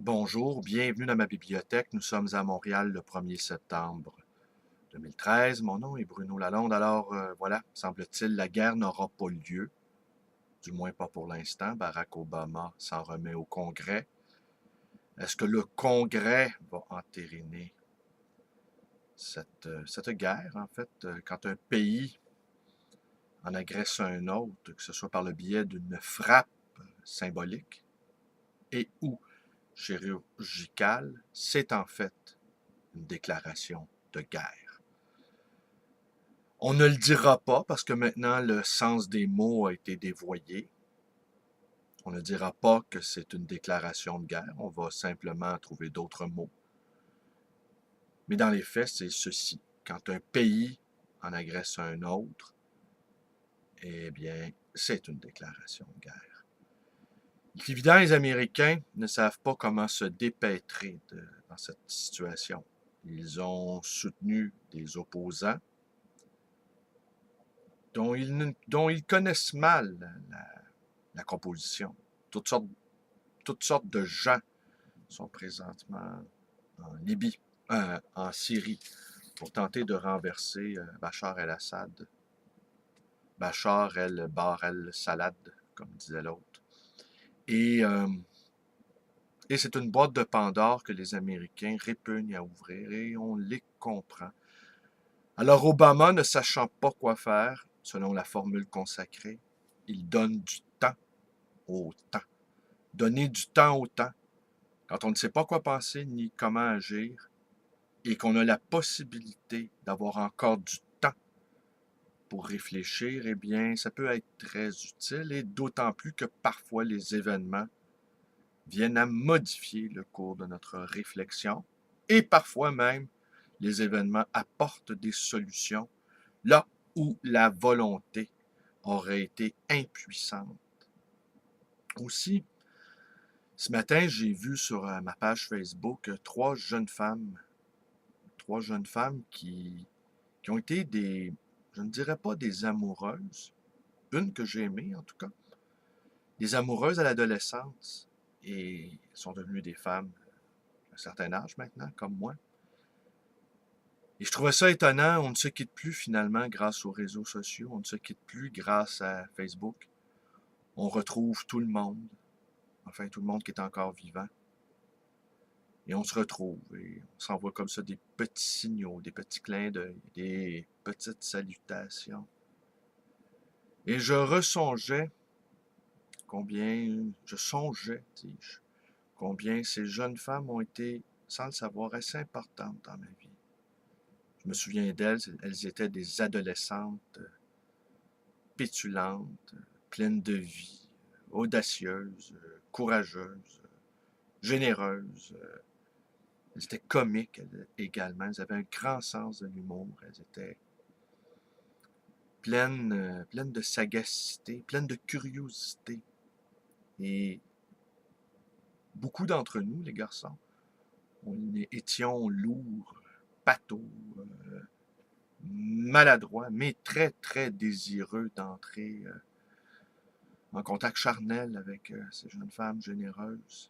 Bonjour, bienvenue dans ma bibliothèque. Nous sommes à Montréal le 1er septembre 2013. Mon nom est Bruno Lalonde. Alors voilà, semble-t-il, la guerre n'aura pas lieu, du moins pas pour l'instant. Barack Obama s'en remet au Congrès. Est-ce que le Congrès va entériner cette guerre, en fait, quand un pays en agresse un autre, que ce soit par le biais d'une frappe symbolique et ou chirurgicale, c'est en fait une déclaration de guerre. On ne le dira pas parce que maintenant le sens des mots a été dévoyé. On ne dira pas que c'est une déclaration de guerre, on va simplement trouver d'autres mots. Mais dans les faits, c'est ceci. Quand un pays en agresse un autre, eh bien, c'est une déclaration de guerre. Il est évident, les Américains ne savent pas comment se dépêtrer dans cette situation. Ils ont soutenu des opposants dont ils connaissent mal la composition. Toutes sortes de gens sont présentement en Libye, en Syrie, pour tenter de renverser Bachar el-Assad. Bachar el-Bar el-Salad, comme disait l'autre. Et c'est une boîte de Pandore que les Américains répugnent à ouvrir et on les comprend. Alors Obama, ne sachant pas quoi faire, selon la formule consacrée, il donne du temps au temps. Donner du temps au temps. Quand on ne sait pas quoi penser ni comment agir et qu'on a la possibilité d'avoir encore du temps pour réfléchir, eh bien, ça peut être très utile et d'autant plus que parfois les événements viennent à modifier le cours de notre réflexion et parfois même les événements apportent des solutions là où la volonté aurait été impuissante. Aussi, ce matin, j'ai vu sur ma page Facebook trois jeunes femmes qui ont été je ne dirais pas des amoureuses, une que j'ai aimée en tout cas, des amoureuses à l'adolescence et sont devenues des femmes d'un certain âge maintenant, comme moi. Et je trouvais ça étonnant, on ne se quitte plus finalement grâce aux réseaux sociaux, on ne se quitte plus grâce à Facebook. On retrouve tout le monde, enfin tout le monde qui est encore vivant. Et on se retrouve et on s'envoie comme ça des petits signaux, des petits clins d'œil, des petites salutations. Et je songeais, dis-je, combien ces jeunes femmes ont été, sans le savoir, assez importantes dans ma vie. Je me souviens d'elles, elles étaient des adolescentes pétulantes, pleines de vie, audacieuses, courageuses, généreuses. Elles étaient comiques également, elles avaient un grand sens de l'humour, elles étaient pleines de sagacité, pleines de curiosité. Et beaucoup d'entre nous, les garçons, on étions lourds, pâteaux, maladroits, mais très, très désireux d'entrer en contact charnel avec ces jeunes femmes généreuses.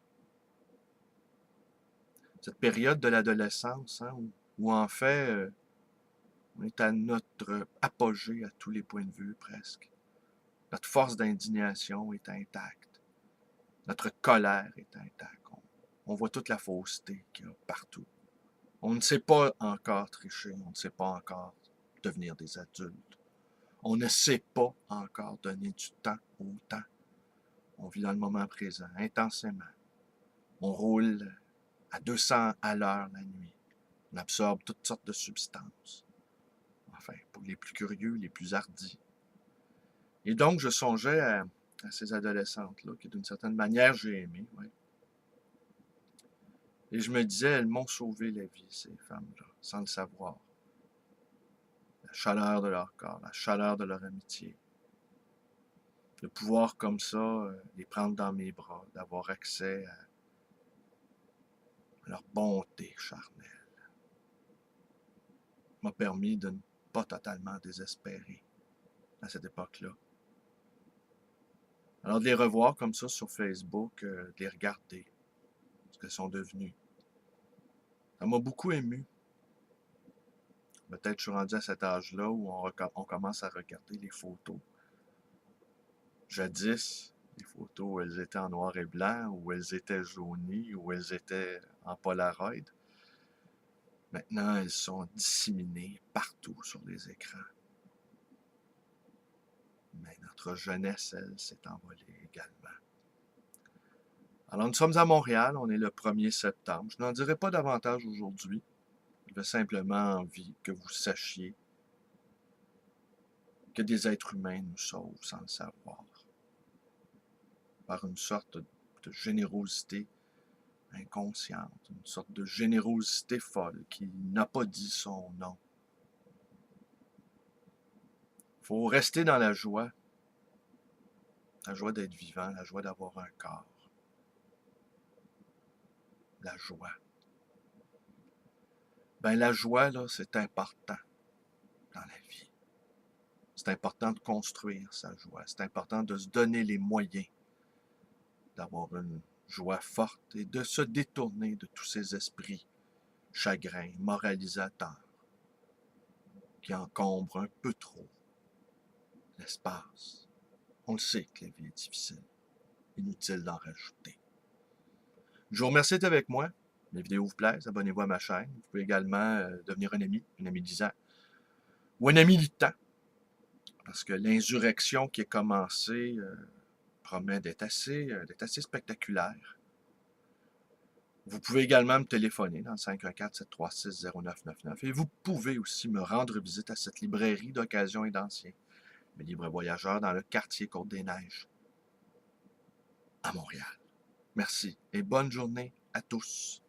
Cette période de l'adolescence, hein, où en fait, on est à notre apogée à tous les points de vue presque. Notre force d'indignation est intacte. Notre colère est intacte. On voit toute la fausseté qu'il y a partout. On ne sait pas encore tricher, on ne sait pas encore devenir des adultes. On ne sait pas encore donner du temps au temps. On vit dans le moment présent, intensément. On roule à 200 à l'heure la nuit. On absorbe toutes sortes de substances. Enfin, pour les plus curieux, les plus hardis. Et donc, je songeais à ces adolescentes-là, que d'une certaine manière, j'ai aimées. Ouais. Et je me disais, elles m'ont sauvé la vie, ces femmes-là, sans le savoir. La chaleur de leur corps, la chaleur de leur amitié. De pouvoir comme ça les prendre dans mes bras, d'avoir accès à leur bonté charnelle, m'a permis de ne pas totalement désespérer à cette époque-là. Alors de les revoir comme ça sur Facebook, de les regarder. Parce qu'elles sont devenues. Ça m'a beaucoup ému. Peut-être que je suis rendu à cet âge-là où on commence à regarder les photos. Jadis, les photos où elles étaient en noir et blanc, où elles étaient jaunies, où elles étaient en Polaroid. Maintenant, elles sont disséminées partout sur les écrans. Mais notre jeunesse, elle, s'est envolée également. Alors, nous sommes à Montréal, on est le 1er septembre. Je n'en dirai pas davantage aujourd'hui. J'avais simplement envie que vous sachiez que des êtres humains nous sauvent sans le savoir. Par une sorte de générosité inconsciente, une sorte de générosité folle qui n'a pas dit son nom. Il faut rester dans la joie d'être vivant, la joie d'avoir un corps, la joie. Ben la joie, là, c'est important dans la vie. C'est important de construire sa joie. C'est important de se donner les moyens d'avoir une joie forte et de se détourner de tous ces esprits chagrins, moralisateurs, qui encombrent un peu trop l'espace. On le sait que la vie est difficile. Inutile d'en rajouter. Je vous remercie d'être avec moi. Les vidéos vous plaisent, abonnez-vous à ma chaîne. Vous pouvez également devenir un ami 10 ans, ou un ami militant, parce que l'insurrection qui est commencée promet d'être assez spectaculaire. Vous pouvez également me téléphoner dans le 514-736-0999 et vous pouvez aussi me rendre visite à cette librairie d'occasion et d'anciens, mes livres voyageurs dans le quartier Côte-des-Neiges, à Montréal. Merci et bonne journée à tous.